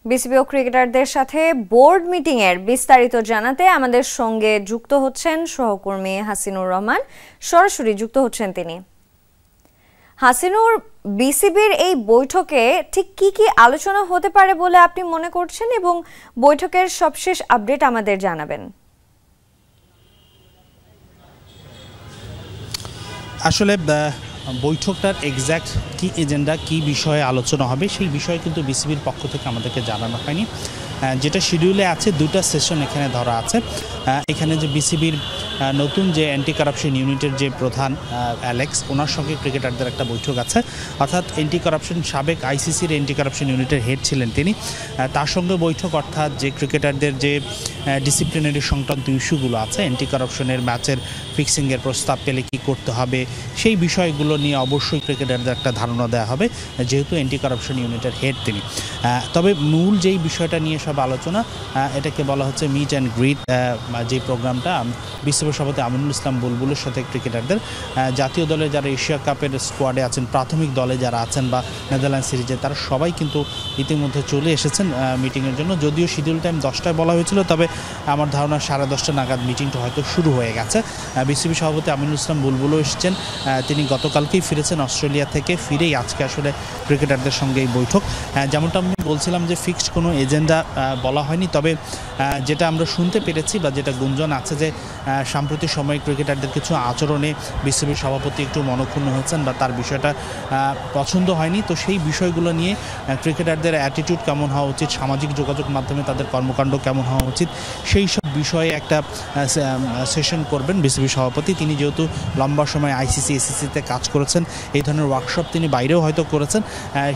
BCB ও ক্রিকেটারদের সাথে board meeting এর বিস্তারিত জানাতে আমাদের সঙ্গে যুক্ত হচ্ছেন সহকর্মী হাসিনুর রহমান। সরাসরি যুক্ত হচ্ছেন তিনি। হাসিনুর, বিসিবির এই বৈঠকে ঠিক কি কি আলোচনা হতে পারে বলে আপনি মনে করছেন এবং বৈঠকের সবশেষ আপডেট আমাদের জানাবেন। আসলে বৈঠকটার এক্স্যাক্ট কি এজেন্ডা, কি বিষয়ে আলোচনা হবে সেই বিষয়ে কিন্তু বিসিবির পক্ষ থেকে আমাদেরকে জানানো হয়নি। যেটা শিডিউলে আছে, দুটো সেশন এখানে ধরা আছে। এখানে যে বিসিবির নতুন যে অ্যান্টি কারাপশন ইউনিটের যে প্রধান অ্যালেক্স, ওনার সঙ্গে ক্রিকেটারদের একটা বৈঠক আছে। অর্থাৎ অ্যান্টি কারাপশন সাবেক আইসিসির অ্যান্টি কারাপশন ইউনিটের হেড ছিলেন তিনি, তার সঙ্গে বৈঠক। অর্থাৎ যে ক্রিকেটারদের যে ডিসিপ্লিনারি সংক্রান্ত ইস্যুগুলো আছে, অ্যান্টি কারাপশনের ম্যাচের ফিক্সিংয়ের প্রস্তাব পেলে কী করতে হবে, সেই বিষয়গুলো নিয়ে অবশ্যই ক্রিকেটারদের একটা ধারণা দেওয়া হবে, যেহেতু অ্যান্টি কারাপশন ইউনিটের হেড তিনি। তবে মূল যেই বিষয়টা নিয়ে সব আলোচনা, এটাকে বলা হচ্ছে মিট অ্যান্ড গ্রিট, যে প্রোগ্রামটা বিসিবি সভাপতি আমিনুল ইসলাম বুলবুলের সাথে ক্রিকেটারদের, জাতীয় দলে যারা এশিয়া কাপের স্কোয়াডে আছেন, প্রাথমিক দলে যারা আছেন বা নেদারল্যান্ড সিরিজে, তারা সবাই কিন্তু ইতিমধ্যে চলে এসেছেন মিটিংয়ের জন্য। যদিও শিডিউল টাইম 10টায় বলা হয়েছিল, তবে আমার ধারণা 10:30 নাগাদ মিটিংটা হয়তো শুরু হয়ে গেছে। বিসিবি সভাপতি আমিনুল ইসলাম বুলবুলও এসেছেন, তিনি গতকালকেই ফিরেছেন অস্ট্রেলিয়া থেকে। ফিরেই আজকে আসলে ক্রিকেটারদের সঙ্গে এই বৈঠক। যেমনটা আমি বলছিলাম যে ফিক্সড কোনো এজেন্ডা বলা হয়নি, তবে যেটা আমরা শুনতে পেরেছি বা যেটা গুঞ্জন আছে যে সাম্প্রতিক সময়ে ক্রিকেটারদের কিছু আচরণে বিসিবির সভাপতি একটু মনক্ষুণ্ণ হয়েছেন বা তার বিষয়টা পছন্দ হয়নি। তো সেই বিষয়গুলো নিয়ে ক্রিকেটারদের অ্যাটিটিউড কেমন হওয়া উচিত, সামাজিক যোগাযোগ মাধ্যমে তাদের কর্মকাণ্ড কেমন হওয়া উচিত, সেই সব বিষয়ে একটা সেশন করবেন বিসিবি সভাপতি। তিনি যেহেতু লম্বা সময় আইসিসি এসিসিতে কাজ করেছেন, এই ধরনের ওয়ার্কশপ তিনি বাইরেও হয়তো করেছেন,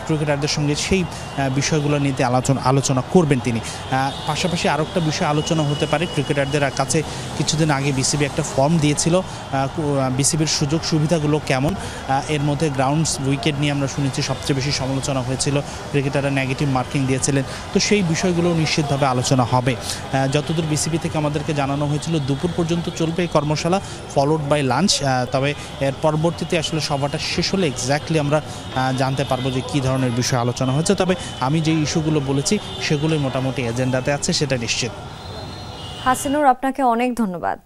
ক্রিকেটারদের সঙ্গে সেই বিষয়গুলো নিয়ে আলোচনা করবেন তিনি। পাশাপাশি আরও একটা বিষয় আলোচনা হতে পারে, ক্রিকেটারদের কাছে কিছুদিন আগে বিসিবি একটা ফর্ম দিয়েছিল, বিসিবির সুযোগ সুবিধাগুলো কেমন। এর মধ্যে গ্রাউন্ডস উইকেট নিয়ে আমরা শুনেছি সবচেয়ে বেশি সমালোচনা হয়েছিল, ক্রিকেটাররা নেগেটিভ মার্কিং দিয়েছিলেন। তো সেই বিষয়গুলো নিশ্চিতভাবে আলোচনা হবে। যতদূর বিসিবি থেকে আমাদেরকে জানানো হয়েছিল, দুপুর পর্যন্ত চলবে এই কর্মশালা, ফলোড বাই লাঞ্চ। তবে এর পরবর্তীতে আসলে সভাটা শেষ হলে এক্স্যাক্টলি আমরা জানতে পারবো যে কী ধরনের বিষয় আলোচনা হয়েছে। তবে আমি যে ইস্যুগুলো বলেছি সেগুলোই মোটামুটি এজেন্ডাতে আছে, সেটা নিশ্চিত। হাসিনুর, আপনাকে অনেক ধন্যবাদ।